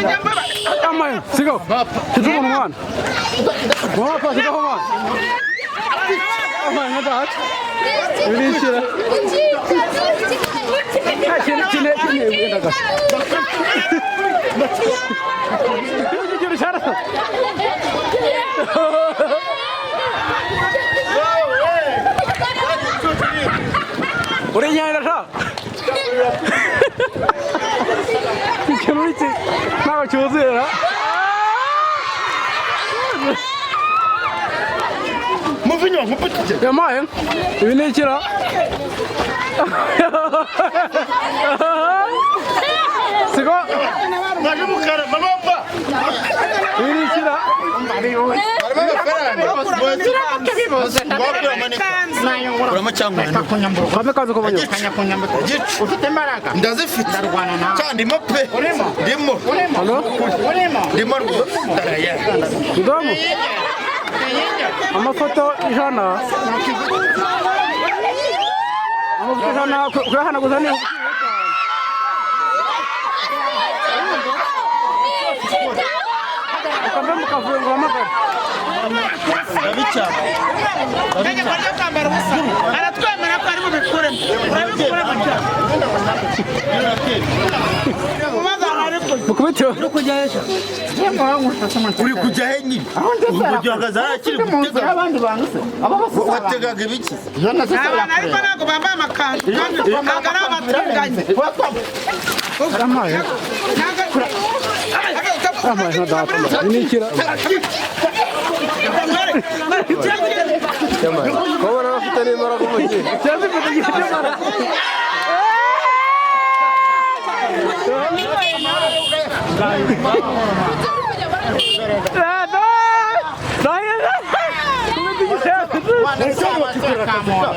Amama, sigo. Kita mana? Mau apa sigo mana? Amama dah. Ini sih. Cine. Jujur cara. Udah nyai dah. Kalau itu, nak cuci lah. Mau punya, mau pergi. Ya main, ini cira. Sego. Lagi bukan, mama apa? Ini cira. Kurang macam mana? Kami kau suka banyak. Untuk tembak. Ndaze fit. Cak di mape. Demo. Halo. Demo. Taraya. Sudah mu? Ama foto di sana. Ama foto sana. Kurang aku sana. Kamu kafe ngoma kan? Dabicha. Nanya kwa leo kamera musa. Anatoa mara kwa ni mkure. Urabikura bacha. Bukubeto. Ukujaesha. Yemo wangu tasema. Uri kujahenyi. Ukujagaza akiri gutega abandi bantu. Aba bose watega gebiki. Yona sasa la. Ariko nako bamba makanga. Kangara abatinganyi. Amaye. Amaye nada. Ini kira. Kau orang kita ni marah kau macam. Jadi betul kita marah.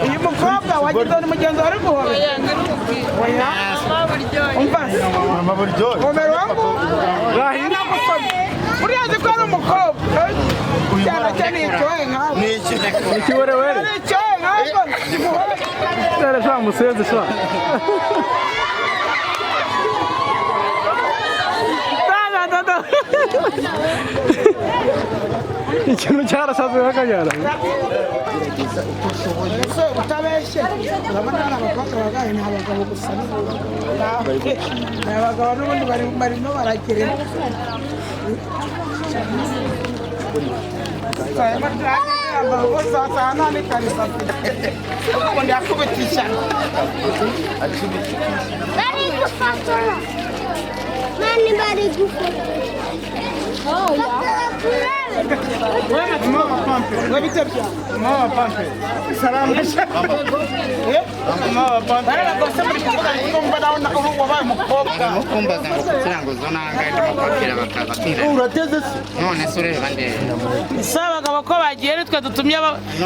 Iyi mukobwa wagize ni mugenzi wari guhora. Oya. Umva. Mama buryo. Omero wangu. Rahina musoni. Uriyazi ko ari umukobwa. Cyane cyane icyohe nkawe. Ni iki? Ni kiwerewere. Ni icyohe nkawe. Dere sha museze sha. Dada. Ikintu cyarasaze bakajyana. So utabeshe. Urabona abakobwa bagaye ni abagabo gusa. Abagabo n'ubundi bari no barakire. Saya berjalan ambil sana ni karisa. Kau dia aku bertisah. Bari gufata. Nani bari gufata. Oh ya. Abapampe. Abapampe. Salam. Abapampe. Bara bakosa muri kuvuga ngo mbona na ubu wabaye umukobwa. Mukumbaza ngo kugirango zona ngaje mukakira bakabakira. Urateze se? None sure bande. Saba abagabo ko bagiye nitwe dutumye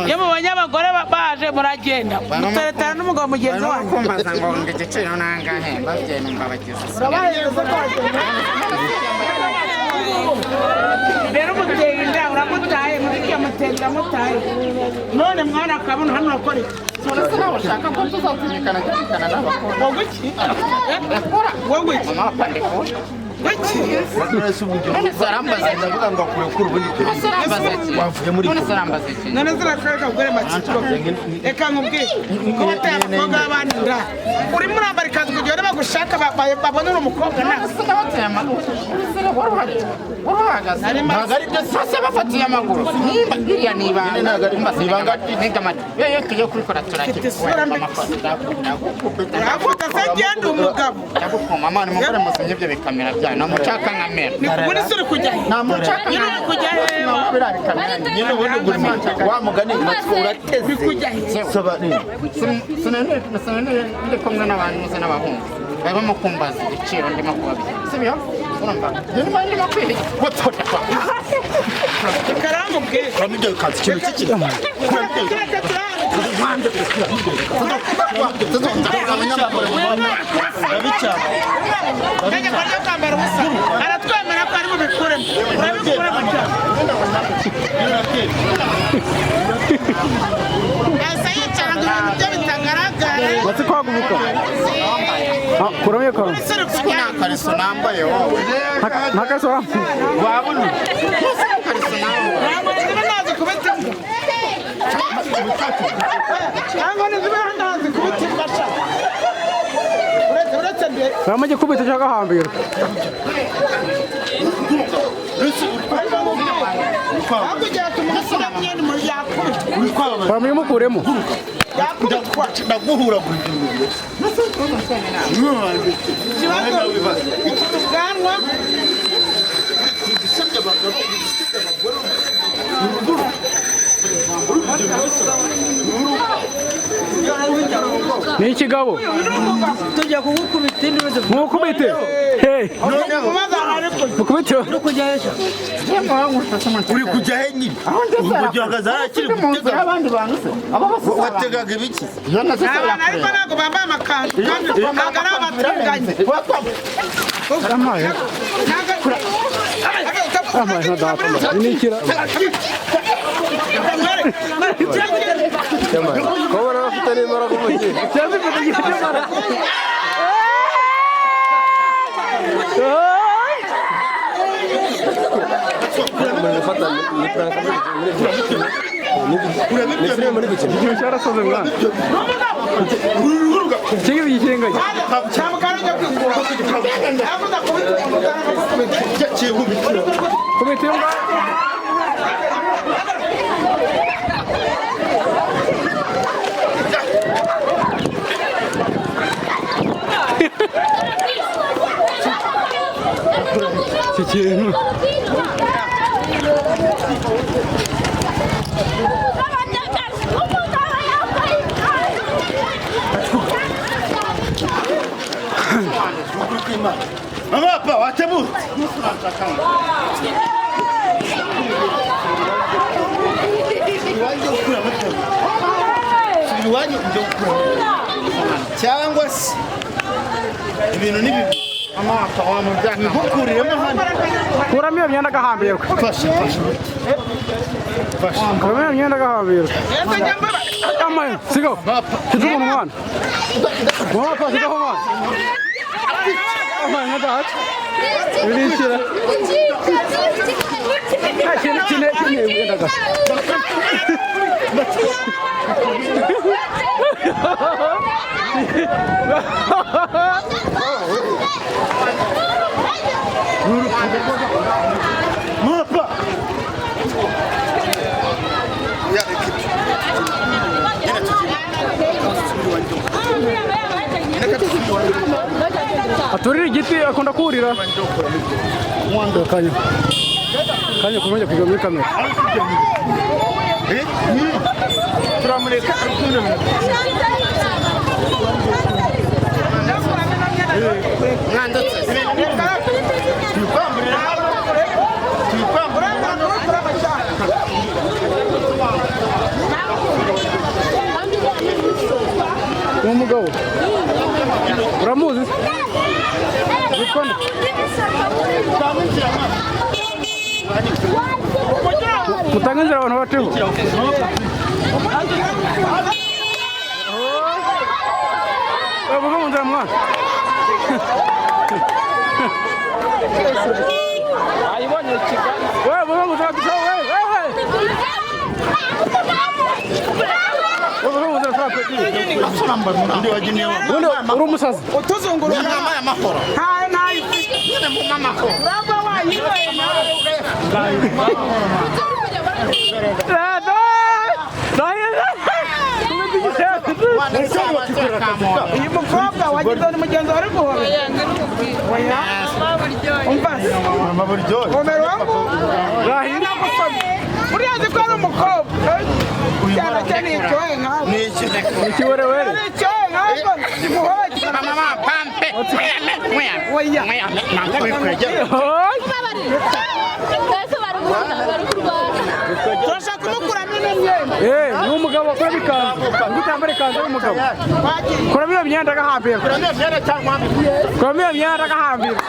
yo mubonye abagore baje muragenda. Muteretana n'umugabo mugenzi wanyu. Mukumbaza ngo ngegece nona ngahe bavye numva bagize. Rero mutenda uramutaye muri mutenda mutaye. None mwana akabona hano akore. Sura sana bashaka ko tuzatumikana cyane n'abakobwa. Wowe iki? Wowe iki? Mama pande ko. Wiki? None sarambaza ndavuga ngo akure kuri ubundi kuri. Wavuye muri. None sarambaza iki? None zirakareka kugore matsiko. Eka nkubwi. Ko bataya abakobwa abandi nda. Uri muri Amerika kugera bagushaka babona umukobwa na. Bataya amaguru. Ntabwo ari byo sasa bafatiye amaguru. Iriya ni ibanga. Ibanga n'igamati. Yo tujye kubikora turakira. Avuga se genda umugabo. Ndagukoma amana umugore musinye ibyo bikamera bya namucaka nkamera. Ni kuri suri kujya. Namucaka nyine kujya. birari kamera. Nyine ubundi guri wa mugani natwo urateze. Kujya. Sobanira. Sinene ndi kumwe n'abantu muze n'abahungu. Baba mukumbaza igiciro ndimo kubabira. Sibyo? Urumva? Ndimo ndimo kwiri. Wotota kwa. Karango bwe. Kamijya kazi kintu kiki. Nanya kwa leo kamera musa. Aratwemera ko ari mu bikure. Urabikura bacha. Asa yicara ngo ibintu bitagaragara. Matsiko guhaguruka kuramo iyo karo nta kariso nambaye wowe nta kariso wabona kariso nambaye nazi kubita cyangwa niziba nazi kubita imbasha uretse mbere uramo igikubita cyangwa ahambira Mukuremo ndaguhura ni ikigabo tujya kugukubita indi wese mukubite mukubite uri kujya he nyine uhagaze akiri gutega abandi bantu se wategaga ibiki ariko ntabwo bambaye amakanzu kandi ntabwo ari abatinganyi kobora bafite n'imbaraga mu gihe cyangwa ifite imbaraga cyarasoze mwana kigira igikenganye kubita ikintu Amapa watebutse cyangwa se ibintu ni bibi amapa wamujyana nkukuriremo hano kuramo iyo myenda agahambirwa kuramo iyo myenda agahambirwa amaye sigaho kidumu umwana mama sigaho umwana amaye nkadahati birikira kine imyenda gasa Mapa aturira igiti akunda kurira mwanda kanya kumenya kwiga muri kamera turamureka mwandotse umugabo uramuzi gikondo mutanga inzira abantu bateho bavuga mu nzira mwana ayibonye kigali wewe vuga mu nzira bisho wewe uri umusazi utuzungurura inama y'amahoro nyine mu mamahoro uraba wayinyweye nawe uyu mukobwa wagize ni mugenzi wari guhobera umva umero wangu rahina gusoma uriya nzi ko ari umukobwa cyane cyane icyohe nkawe ikiwerewere icyohe nkawe ngo zimuhoge Abapampe oya turashaka kumukuramo n'imyenda ni umugabo wakora ikanzu ngutambara ikanzu y'umugabo kuramo iyo myenda agahambira kuramo iyo myenda agahambira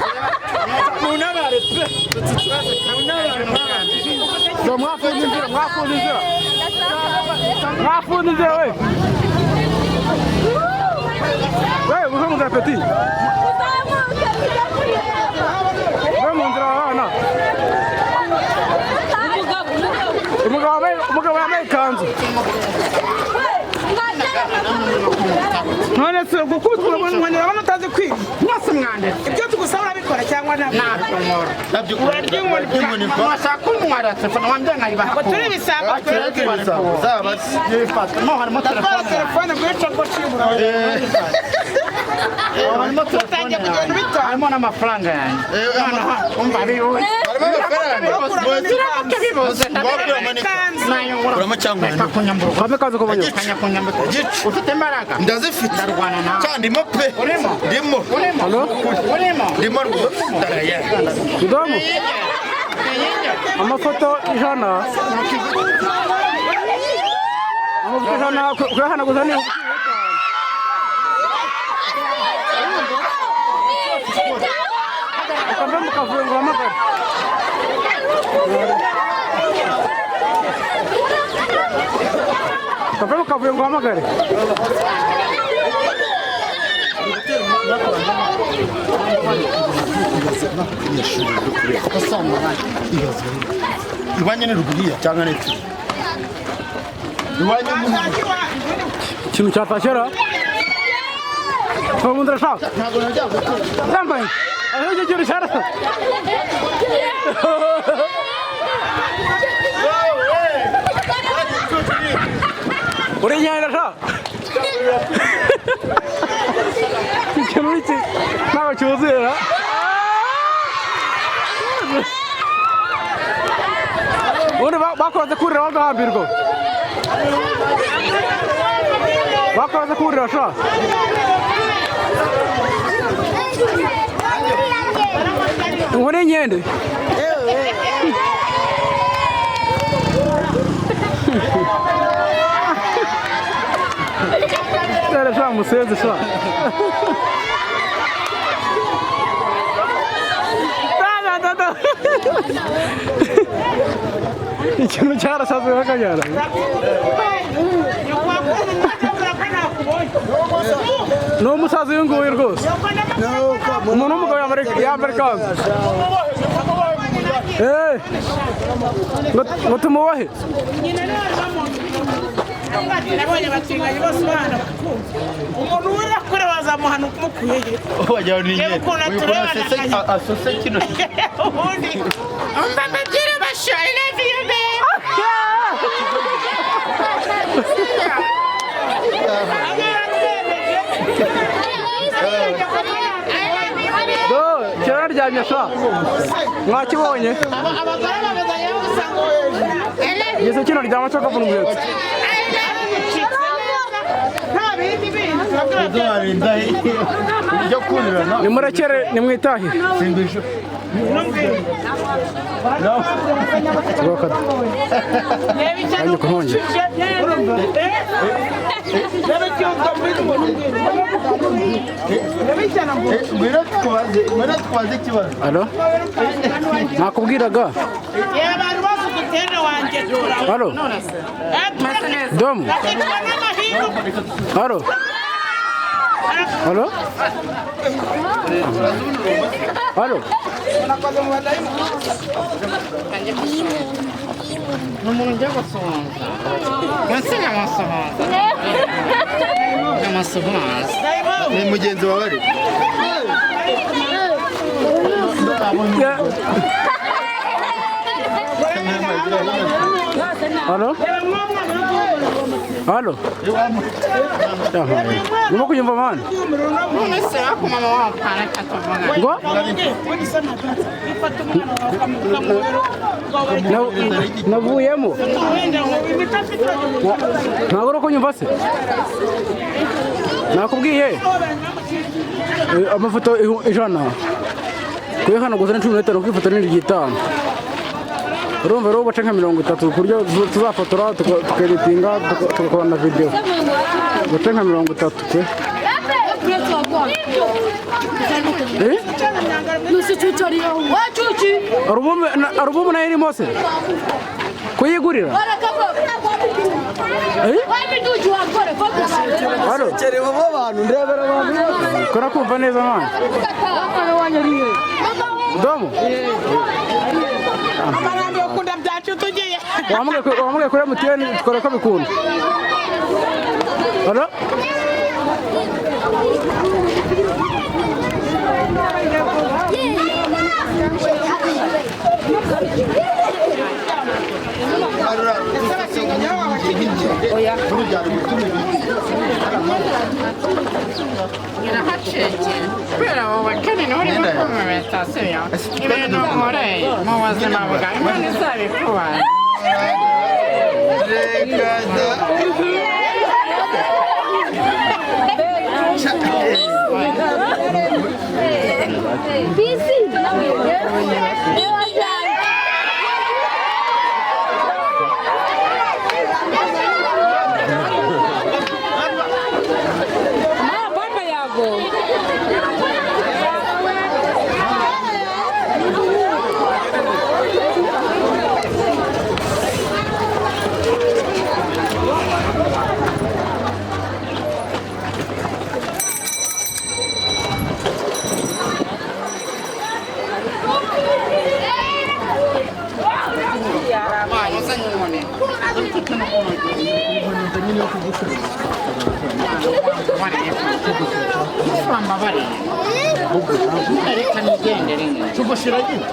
mwafunze inzira mwafunze inzira we wewe uve mu nzira peti uve mu nzira abana umugabo yambaye ikanzu none se gukubitwa umwanya urabona utazi kwiga mwese mwanditse ibyo tugusaba urabikora cyangwa ntabwo mwashaka umwara telefone wanjye nkayibaha ngo turi ibisambo harimo telefone guca ngo shibura harimo n'amafaranga yanjye umva biwe kame kazi ko banyo ufite imbaraga ndazifite ndarwana nawe ndimo pe ndimo Kidomo amafoto ijana kuyahana gusa ni akave mukavuye ngo amagare akave mukavuye ngo amagare iwanye ni ruguriya cyangwa ni iki iwanye ikintu cyatashera mu nzira shaka zambaye aho icyo kintu cyara uri nyanya shaka ikintu iki ntabwo cyuzura ubundi bakoze kurira bagahambirwa bakoze kurira sha ngo ni inkende dore sha museze sha ikintu cyarasaze bakajyana ni umusaza uyu nguyu rwose umuntu w'umugabo yambara ikanzu ngo tumubohe nabonye abatinganyi bose bahana umuntu uri kure bazamuhana umukuye wajya ni nyine asose kino ubundi umva mbabwire basho I love you babe cyararyamye sha mwakibonye abagore babazanye gusanga ngeze kino ryama cyo kavuna umuhetsi nimurekere nimwitahire ajya kuhonge alo nakubwiraga alo domu alo alo alo umuntu ugiye gusohoza munsi y'amasohoza y'amasohoza ni mugenzi wawe ari alo alo nimo kunyumva mwana none se wakumama wapana katuvuga ngo navuyemo ntabwo uri kunyumva se nakubwiye amafoto ijana kuyahanaguza ni 15 kwifoto ni 5 urumva rero baca nka 30 ku buryo tuzafotora tukeditinga tugakora na video baca nka 30 pe Nusu chuchari wachuchi. Arubumu na irimo se kuyigurira kora kumva neza mwana domo amarambi ukunda byacu tugiye wamugaye kuri MTN tukora ko bikunda halo kubera wowe kandi nturi gukomeza sibyo ibintu nkoreye mu buzima bwawe imana izabikubaza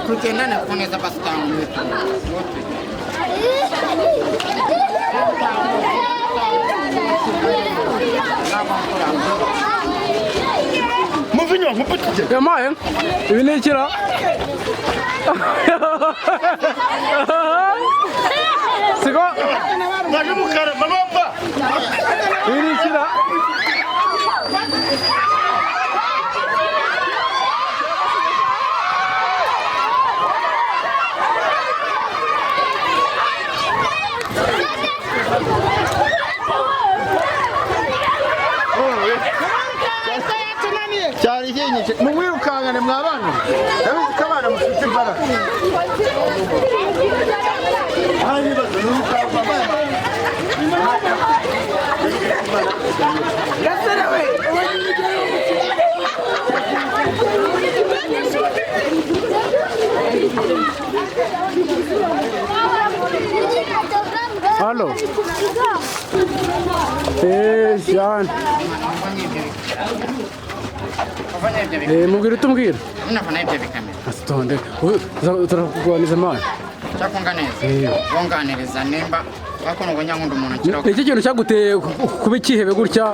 tugendane ku neza basitanga muvinyo nkuputije yamaye ibi ni ikira siko naje mukara mabapa ibi ni ikira cyari cyenyeje mumwirukangane mwabana ndabizi ko abana mufite imbaraga halo Jean mubwira utumbwira unabona ibyo bikamera asitonde turakuganiza amana cyakunga neza wonganiriza nimba bakona ngo nyankunda umuntu kiraho iki kintu cyaguteye kuba ikihebe gutya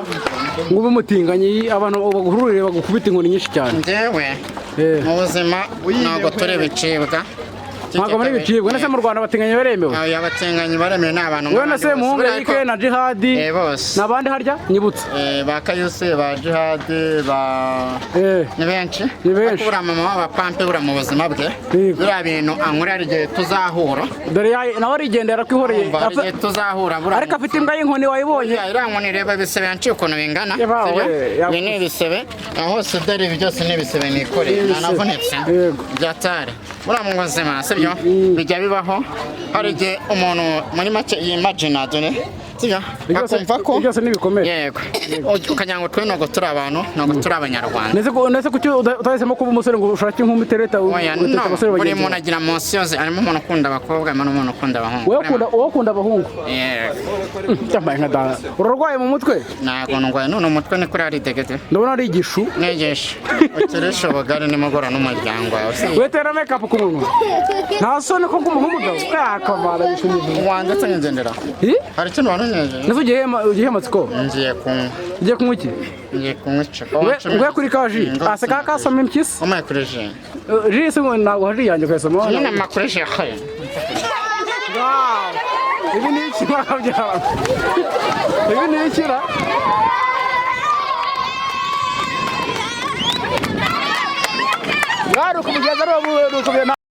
ngo ube umutinganyi abantu bahururiye bagukubita inkoni nyinshi cyane njyewe mu buzima ntabwo turi bicibwa ntabwo muri bicibwa nase mu Rwanda abatinganyi baremewe abatinganyi baremewe ni abantu wowe na se muhungu Eric na Jihadi bose n'abandi harya nyibutse ba Kayuse ba Jihadi ba ni benshi kubura mama w'abapampe bura mu buzima bwe buriya bintu ankurira igihe tuzahura dore nawe arigendera kwihoreye igihe tuzahura bura ariko afite imbwa y'inkoni wayibonye iriya nkoni reba ibisebe yanciye ukuntu bingana ibi ni ibisebe aho hose dore ibi byose ni ibisebe nikoreye nanavunitse byatare buriya mu buzima sibyo bijya bibaho hari igihe umuntu muri make yimagina dore akumva ko byose nibikomeye yego ukagira ngo twe ntabwo turi abantu ntabwo turi abanyarwanda nese kuki utahisemo kuba umusore ngo ushake inkumi tereta abasore buri muntu agira munsi yose harimo umuntu ukunda abakobwa harimo n'umuntu ukunda abahungu wowe ukunda abahungu cyambaye nka dana urarwaye mu mutwe ntabwo ndwaye none umutwe ni kuri hari degede ndabona ari igishu nigisha ukirisha ubugari nimugora n'umuryango wawe wetera make up ku munwa nta soni ko kumuha umugabo yakamara yishimye wanditse ngendera hari ikintu wanunyeje nese ugiye matsiko ngiye kunywa ugiye kunywa iki ngiye kunywa icyo nguye kuri kaji ase kasoma impyisi umaye kuri ji ji se ntabwo hari yanjye ukayisoma nyine makoresha yahaye ibi ni iki mwabyara ibi ni ikira ngari ukumugeza ari ukubye